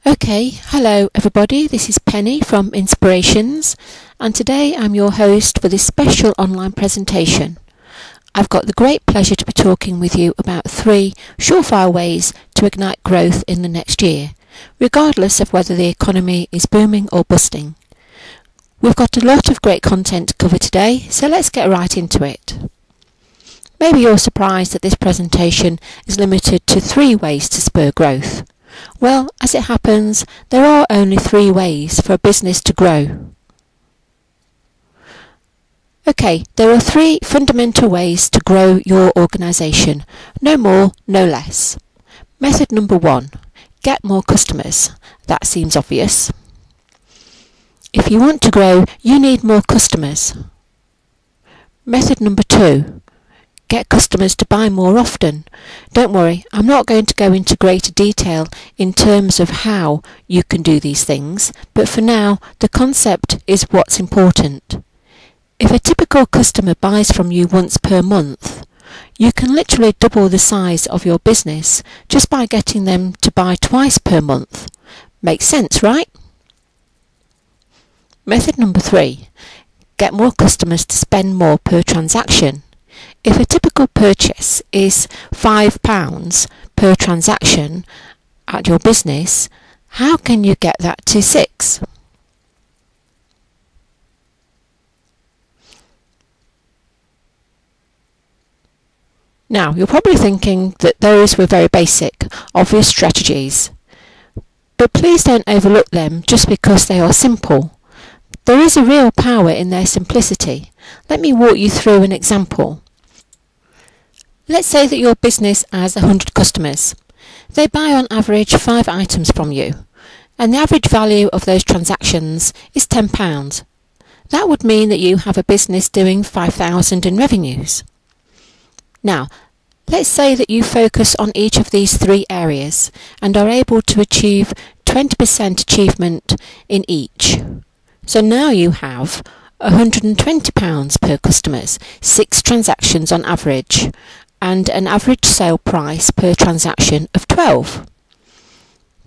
Okay, hello everybody, this is Penny from Inspirations, and today I'm your host for this special online presentation. I've got the great pleasure to be talking with you about 3 surefire ways to ignite growth in the next year, regardless of whether the economy is booming or busting. We've got a lot of great content to cover today, so let's get right into it. Maybe you're surprised that this presentation is limited to 3 ways to spur growth. Well, as it happens, there are only 3 ways for a business to grow. Okay, there are 3 fundamental ways to grow your organisation. No more, no less. Method number 1. Get more customers. That seems obvious. If you want to grow, you need more customers. Method number 2. Get customers to buy more often. Don't worry, I'm not going to go into greater detail in terms of how you can do these things, but for now, the concept is what's important. If a typical customer buys from you once per month, you can literally double the size of your business just by getting them to buy twice per month. Makes sense, right? Method number 3. Get more customers to spend more per transaction. If a typical purchase is £5 per transaction at your business, how can you get that to 6? Now, you're probably thinking that those were very basic, obvious strategies, but please don't overlook them just because they are simple. There is a real power in their simplicity. Let me walk you through an example. Let's say that your business has 100 customers. They buy on average 5 items from you, and the average value of those transactions is £10. That would mean that you have a business doing £5,000 in revenues. Now, let's say that you focus on each of these 3 areas and are able to achieve 20% achievement in each. So now you have £120 per customers, 6 transactions on average, and an average sale price per transaction of 12.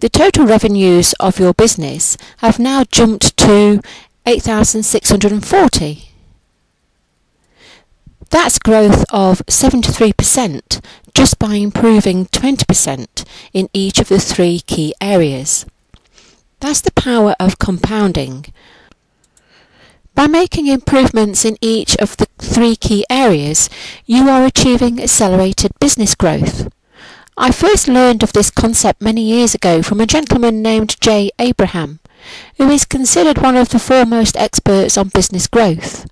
The total revenues of your business have now jumped to 8,640. That's growth of 73% just by improving 20% in each of the 3 key areas. That's the power of compounding. By making improvements in each of the 3 key areas, you are achieving accelerated business growth. I first learned of this concept many years ago from a gentleman named Jay Abraham, who is considered one of the foremost experts on business growth.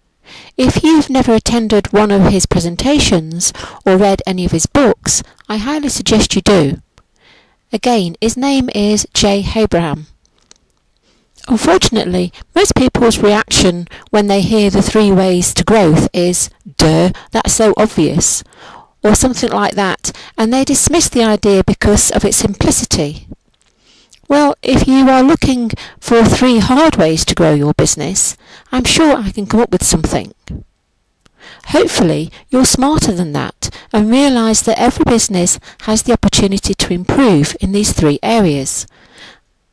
If you've never attended one of his presentations or read any of his books, I highly suggest you do. Again, his name is Jay Abraham. Unfortunately, most people's reaction when they hear the 3 ways to growth is, duh, that's so obvious, or something like that, and they dismiss the idea because of its simplicity. Well, if you are looking for 3 hard ways to grow your business, I'm sure I can come up with something. Hopefully, you're smarter than that and realise that every business has the opportunity to improve in these 3 areas.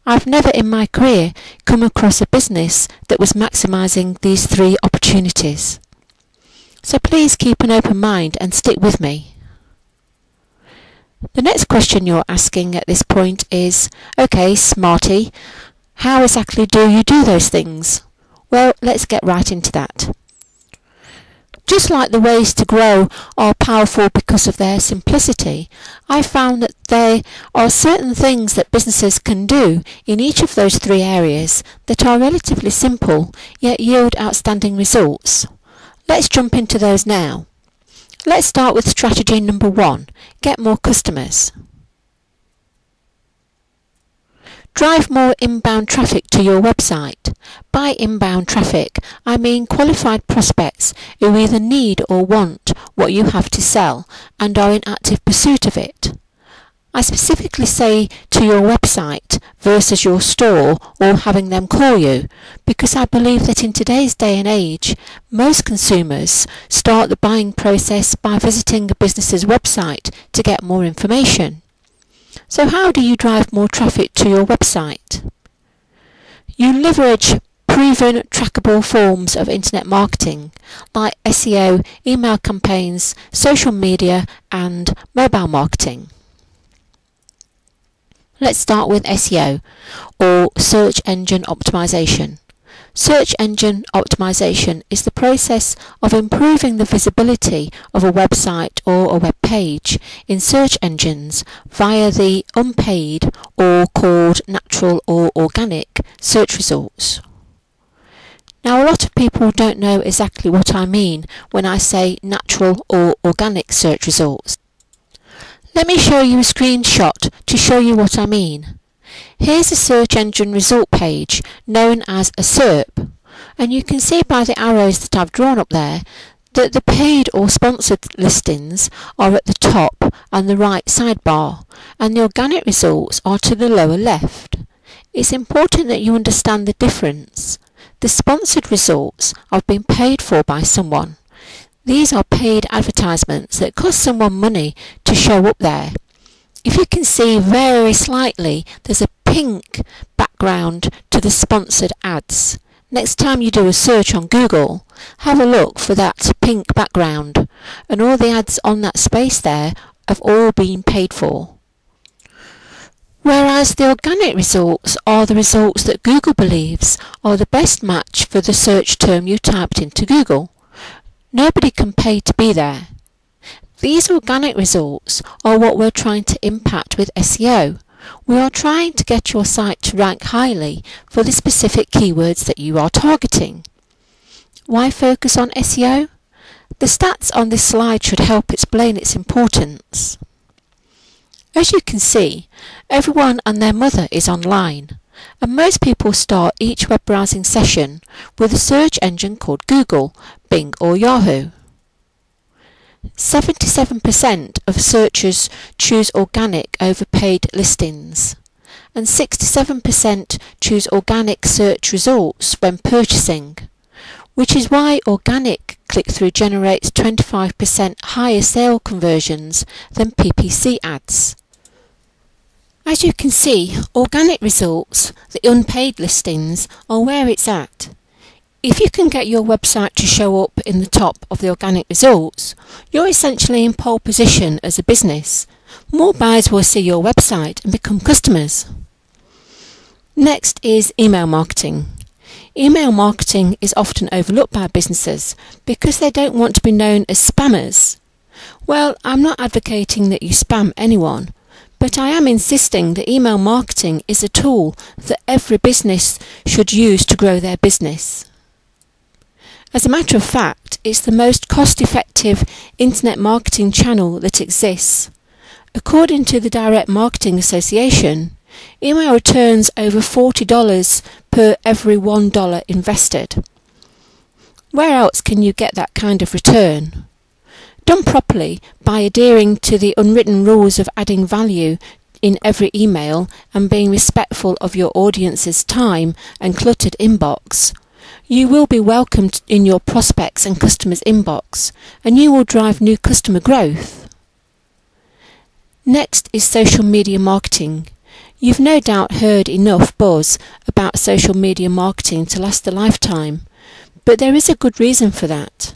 I've never in my career come across a business that was maximising these 3 opportunities. So please keep an open mind and stick with me. The next question you're asking at this point is, okay, Smarty, how exactly do you do those things? Well, let's get right into that. Just like the ways to grow are powerful because of their simplicity, I found that there are certain things that businesses can do in each of those 3 areas that are relatively simple yet yield outstanding results. Let's jump into those now. Let's start with strategy number 1, get more customers. Drive more inbound traffic to your website. By inbound traffic, I mean qualified prospects who either need or want what you have to sell and are in active pursuit of it. I specifically say to your website versus your store or having them call you, because I believe that in today's day and age, most consumers start the buying process by visiting a business's website to get more information. So how do you drive more traffic to your website? You leverage proven trackable forms of internet marketing like SEO, email campaigns, social media and mobile marketing. Let's start with SEO, or search engine optimization. Search engine optimization is the process of improving the visibility of a website or a web page in search engines via the unpaid, or called natural or organic, search results. Now, a lot of people don't know exactly what I mean when I say natural or organic search results. Let me show you a screenshot to show you what I mean. Here's a search engine result page known as a SERP, and you can see by the arrows that I've drawn up there that the paid or sponsored listings are at the top and the right sidebar, and the organic results are to the lower left. It's important that you understand the difference. The sponsored results are being paid for by someone. These are paid advertisements that cost someone money to show up there. If you can see very slightly, there's a pink background to the sponsored ads. Next time you do a search on Google, have a look for that pink background, and all the ads on that space there have all been paid for. Whereas the organic results are the results that Google believes are the best match for the search term you typed into Google. Nobody can pay to be there. These organic results are what we're trying to impact with SEO. We are trying to get your site to rank highly for the specific keywords that you are targeting. Why focus on SEO? The stats on this slide should help explain its importance. As you can see, everyone and their mother is online, and most people start each web browsing session with a search engine called Google, Bing or Yahoo. 77% of searchers choose organic over paid listings, and 67% choose organic search results when purchasing, which is why organic click-through generates 25% higher sale conversions than PPC ads. As you can see, organic results, the unpaid listings, are where it's at. If you can get your website to show up in the top of the organic results, you're essentially in pole position as a business. More buyers will see your website and become customers. Next is email marketing. Email marketing is often overlooked by businesses because they don't want to be known as spammers. Well, I'm not advocating that you spam anyone, but I am insisting that email marketing is a tool that every business should use to grow their business. As a matter of fact, it's the most cost-effective internet marketing channel that exists. According to the Direct Marketing Association, email returns over $40 per every $1 invested. Where else can you get that kind of return? Done properly, by adhering to the unwritten rules of adding value in every email and being respectful of your audience's time and cluttered inbox, you will be welcomed in your prospects and customers' inbox, and you will drive new customer growth. Next is social media marketing. You've no doubt heard enough buzz about social media marketing to last a lifetime, but there is a good reason for that.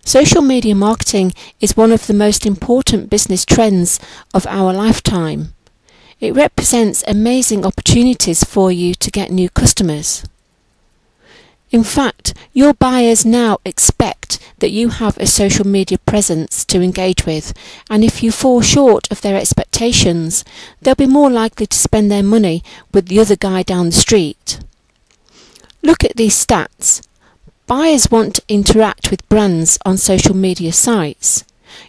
Social media marketing is one of the most important business trends of our lifetime. It represents amazing opportunities for you to get new customers. In fact, your buyers now expect that you have a social media presence to engage with, and if you fall short of their expectations, they'll be more likely to spend their money with the other guy down the street. Look at these stats. Buyers want to interact with brands on social media sites.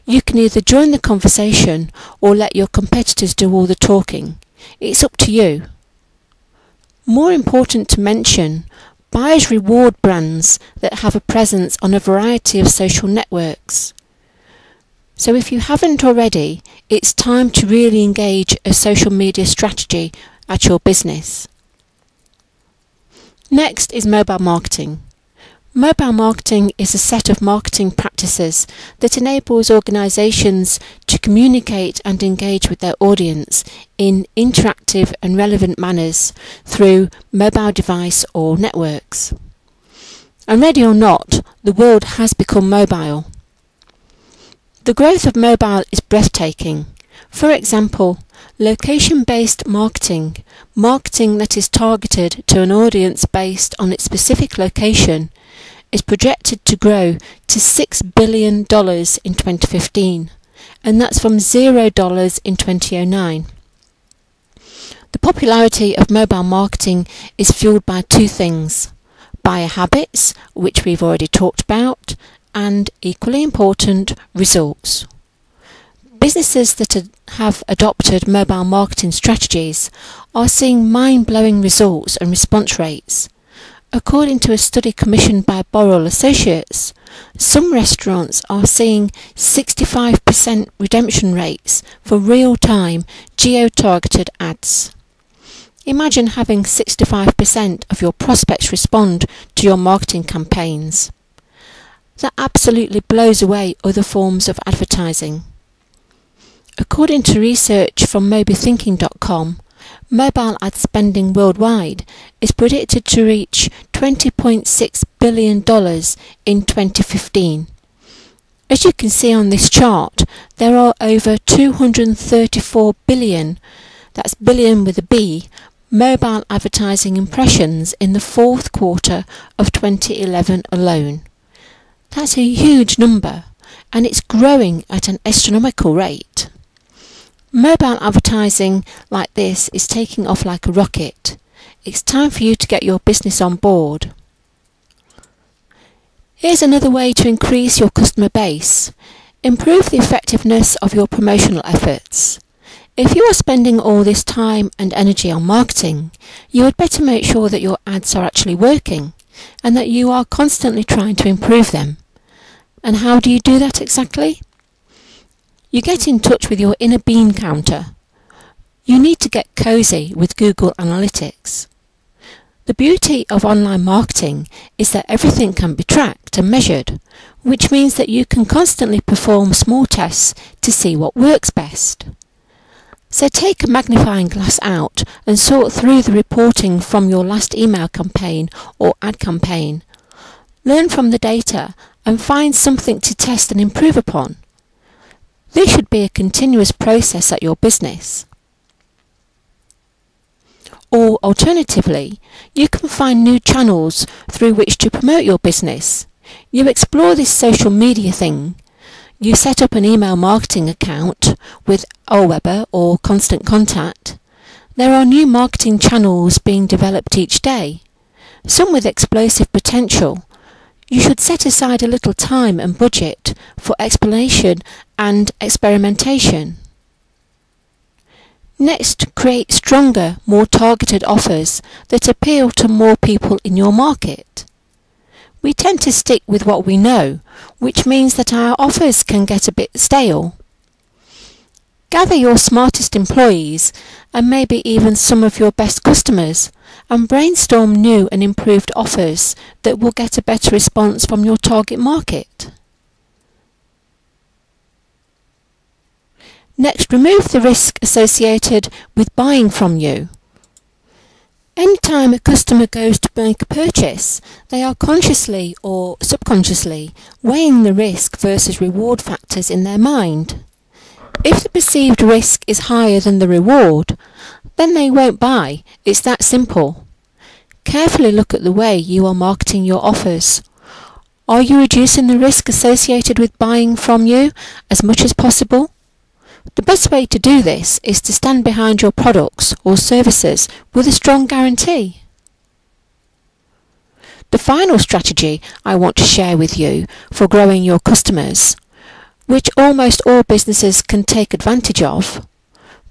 You can either join the conversation or let your competitors do all the talking. It's up to you. More important to mention, buyers reward brands that have a presence on a variety of social networks. So if you haven't already, it's time to really engage a social media strategy at your business. Next is mobile marketing. Mobile marketing is a set of marketing practices that enables organisations to communicate and engage with their audience in interactive and relevant manners through mobile device or networks. And ready or not, the world has become mobile. The growth of mobile is breathtaking. For example, location-based marketing, marketing that is targeted to an audience based on its specific location, is projected to grow to $6 billion in 2015, and that's from $0 in 2009. The popularity of mobile marketing is fueled by two things: buyer habits, which we've already talked about, and, equally important, results. Businesses that have adopted mobile marketing strategies are seeing mind-blowing results and response rates. According to a study commissioned by Borrell Associates, some restaurants are seeing 65% redemption rates for real-time geo-targeted ads. Imagine having 65% of your prospects respond to your marketing campaigns. That absolutely blows away other forms of advertising. According to research from mobythinking.com, mobile ad spending worldwide is predicted to reach $20.6 billion in 2015. As you can see on this chart, there are over 234 billion, that's billion with a B, mobile advertising impressions in the fourth quarter of 2011 alone. That's a huge number, and it's growing at an astronomical rate. Mobile advertising like this is taking off like a rocket. It's time for you to get your business on board. Here's another way to increase your customer base. Improve the effectiveness of your promotional efforts. If you are spending all this time and energy on marketing, you had better make sure that your ads are actually working and that you are constantly trying to improve them. And how do you do that exactly? You get in touch with your inner bean counter. You need to get cozy with Google Analytics. The beauty of online marketing is that everything can be tracked and measured, which means that you can constantly perform small tests to see what works best. So take a magnifying glass out and sort through the reporting from your last email campaign or ad campaign. Learn from the data and find something to test and improve upon. This should be a continuous process at your business. Or alternatively, you can find new channels through which to promote your business. You explore this social media thing. You set up an email marketing account with Aweber or Constant Contact. There are new marketing channels being developed each day, some with explosive potential. You should set aside a little time and budget for exploration and experimentation. Next, create stronger, more targeted offers that appeal to more people in your market. We tend to stick with what we know, which means that our offers can get a bit stale. Gather your smartest employees and maybe even some of your best customers and brainstorm new and improved offers that will get a better response from your target market. Next, remove the risk associated with buying from you. Anytime a customer goes to make a purchase, they are consciously or subconsciously weighing the risk versus reward factors in their mind. If the perceived risk is higher than the reward, then they won't buy. It's that simple. Carefully look at the way you are marketing your offers. Are you reducing the risk associated with buying from you as much as possible? The best way to do this is to stand behind your products or services with a strong guarantee. The final strategy I want to share with you for growing your customers, which almost all businesses can take advantage of,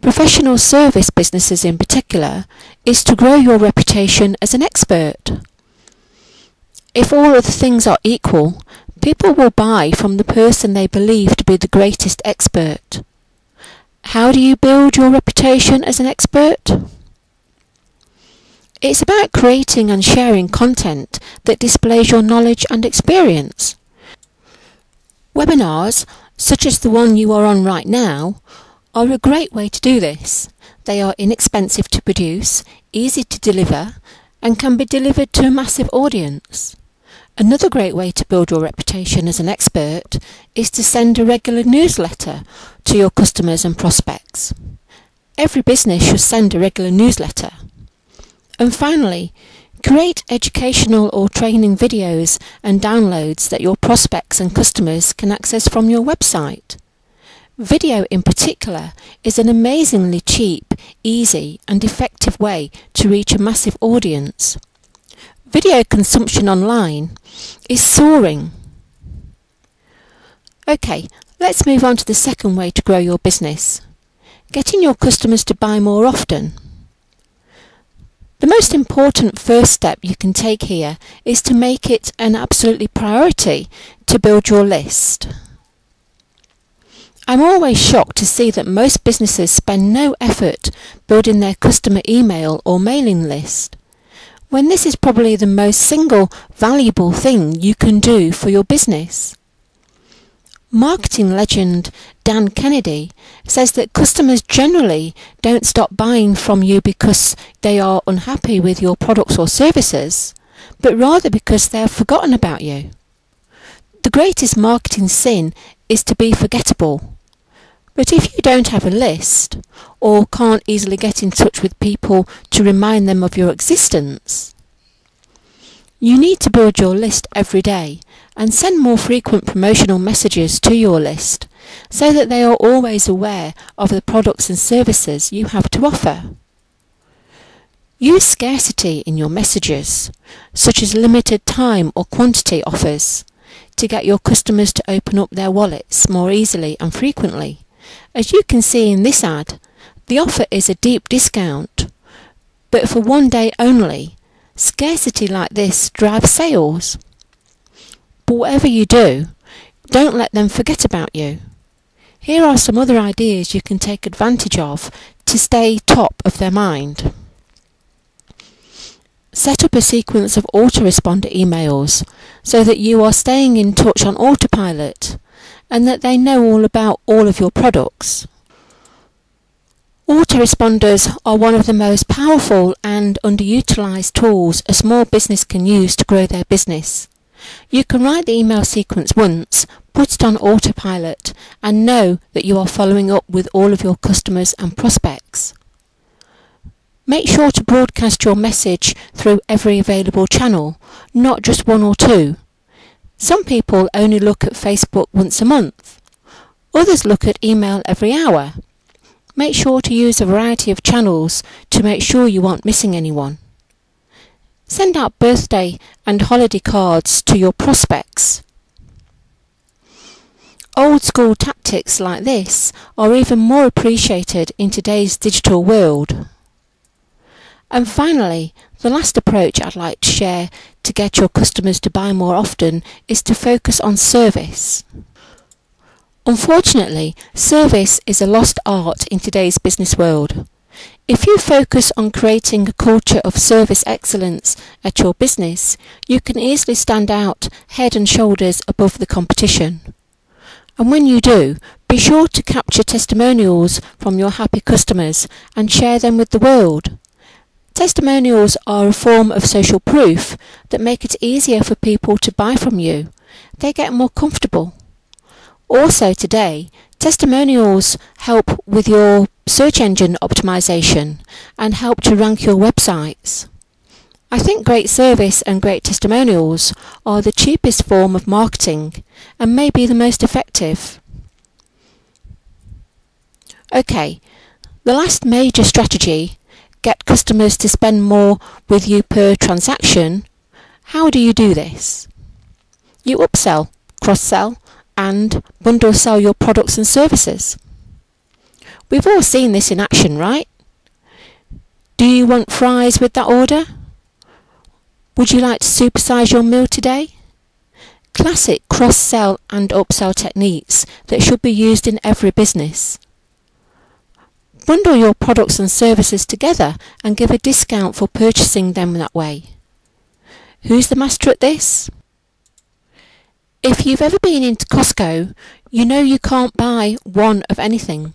professional service businesses in particular, is to grow your reputation as an expert. If all other things are equal, people will buy from the person they believe to be the greatest expert. How do you build your reputation as an expert? It's about creating and sharing content that displays your knowledge and experience. Webinars, such as the one you are on right now, are a great way to do this. They are inexpensive to produce, easy to deliver, and can be delivered to a massive audience. Another great way to build your reputation as an expert is to send a regular newsletter to your customers and prospects. Every business should send a regular newsletter. And finally, create educational or training videos and downloads that your prospects and customers can access from your website. Video in particular is an amazingly cheap, easy and effective way to reach a massive audience. Video consumption online is soaring. Okay, let's move on to the second way to grow your business. Getting your customers to buy more often. The most important first step you can take here is to make it an absolute priority to build your list. I'm always shocked to see that most businesses spend no effort building their customer email or mailing list, when this is probably the most single valuable thing you can do for your business. Marketing legend Dan Kennedy says that customers generally don't stop buying from you because they are unhappy with your products or services, but rather because they have forgotten about you. The greatest marketing sin is to be forgettable. But if you don't have a list, or can't easily get in touch with people to remind them of your existence, you need to build your list every day and send more frequent promotional messages to your list so that they are always aware of the products and services you have to offer. Use scarcity in your messages, such as limited time or quantity offers, to get your customers to open up their wallets more easily and frequently. As you can see in this ad, the offer is a deep discount, but for one day only. Scarcity like this drives sales. But whatever you do, don't let them forget about you. Here are some other ideas you can take advantage of to stay top of their mind. Set up a sequence of autoresponder emails so that you are staying in touch on autopilot and that they know all about all of your products. Autoresponders are one of the most powerful and underutilized tools a small business can use to grow their business. You can write the email sequence once, put it on autopilot, and know that you are following up with all of your customers and prospects. Make sure to broadcast your message through every available channel, not just one or two. Some people only look at Facebook once a month. Others look at email every hour. Make sure to use a variety of channels to make sure you aren't missing anyone. Send out birthday and holiday cards to your prospects. Old school tactics like this are even more appreciated in today's digital world. And finally, the last approach I'd like to share to get your customers to buy more often is to focus on service. Unfortunately, service is a lost art in today's business world. If you focus on creating a culture of service excellence at your business, you can easily stand out head and shoulders above the competition. And when you do, be sure to capture testimonials from your happy customers and share them with the world. Testimonials are a form of social proof that make it easier for people to buy from you. They get more comfortable. Also today, testimonials help with your search engine optimization and help to rank your websites. I think great service and great testimonials are the cheapest form of marketing and may be the most effective. Okay, the last major strategy, get customers to spend more with you per transaction. How do you do this? You upsell, cross-sell, and bundle sell your products and services. We've all seen this in action, right? Do you want fries with that order? Would you like to supersize your meal today? Classic cross-sell and upsell techniques that should be used in every business. bundle your products and services together and give a discount for purchasing them that way. Who's the master at this? If you've ever been into Costco, you know you can't buy one of anything.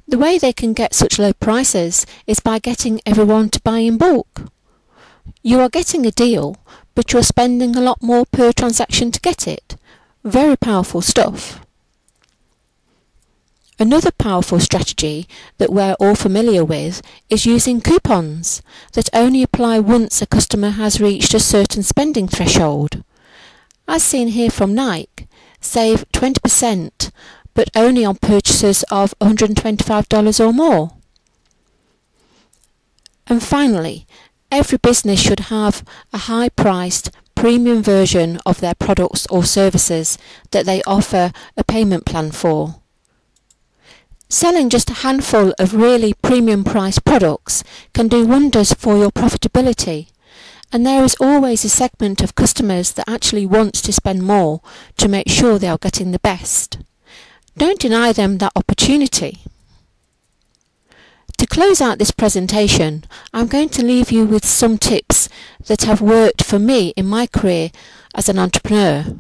The way they can get such low prices is by getting everyone to buy in bulk. You are getting a deal, but you're spending a lot more per transaction to get it. Very powerful stuff. Another powerful strategy that we're all familiar with is using coupons that only apply once a customer has reached a certain spending threshold. As seen here from Nike, save 20%, but only on purchases of $125 or more. And finally, every business should have a high-priced premium version of their products or services that they offer a payment plan for. Selling just a handful of really premium priced products can do wonders for your profitability, and there is always a segment of customers that actually wants to spend more to make sure they are getting the best. Don't deny them that opportunity. To close out this presentation, I'm going to leave you with some tips that have worked for me in my career as an entrepreneur.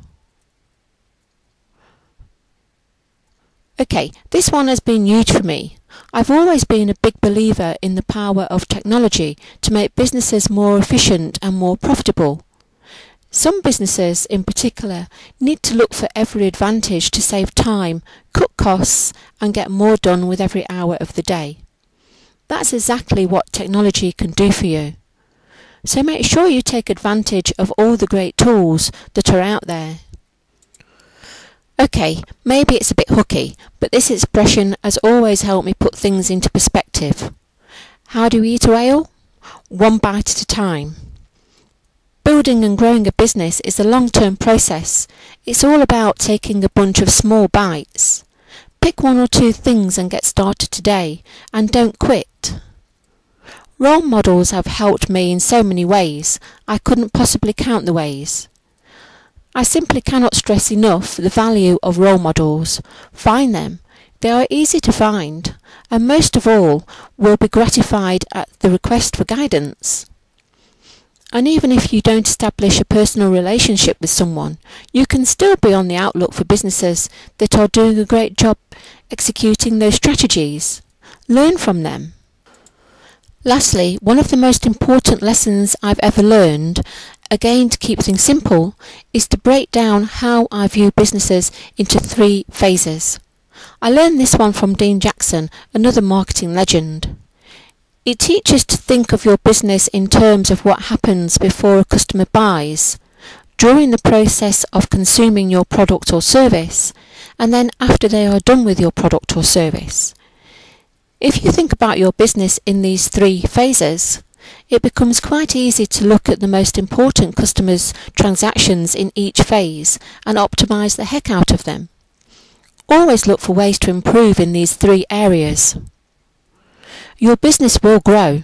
Okay, this one has been huge for me. I've always been a big believer in the power of technology to make businesses more efficient and more profitable. Some businesses in particular need to look for every advantage to save time, cut costs and get more done with every hour of the day. That's exactly what technology can do for you. So make sure you take advantage of all the great tools that are out there. Okay, maybe it's a bit hooky, but this expression has always helped me put things into perspective. How do we eat a whale? One bite at a time. Building and growing a business is a long-term process. It's all about taking a bunch of small bites. Pick one or two things and get started today, and don't quit. Role models have helped me in so many ways, I couldn't possibly count the ways. I simply cannot stress enough the value of role models. Find them. They are easy to find, and most of all, will be gratified at the request for guidance. And even if you don't establish a personal relationship with someone, you can still be on the outlook for businesses that are doing a great job executing those strategies. Learn from them. Lastly, one of the most important lessons I've ever learned, again to keep things simple, is to break down how I view businesses into 3 phases. I learned this one from Dean Jackson, another marketing legend. It teaches to think of your business in terms of what happens before a customer buys, during the process of consuming your product or service, and then after they are done with your product or service. If you think about your business in these 3 phases, it becomes quite easy to look at the most important customers' transactions in each phase and optimize the heck out of them. Always look for ways to improve in these 3 areas. Your business will grow.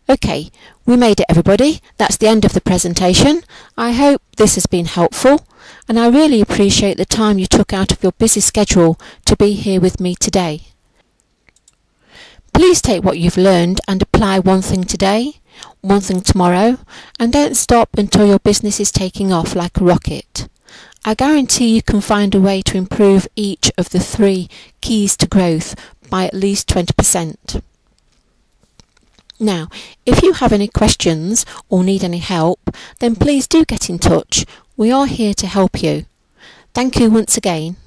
Okay, we made it, everybody. That's the end of the presentation. I hope this has been helpful, and I really appreciate the time you took out of your busy schedule to be here with me today. Please take what you've learned and apply one thing today, one thing tomorrow, and don't stop until your business is taking off like a rocket. I guarantee you can find a way to improve each of the 3 keys to growth by at least 20%. Now, if you have any questions or need any help, then please do get in touch. We are here to help you. Thank you once again.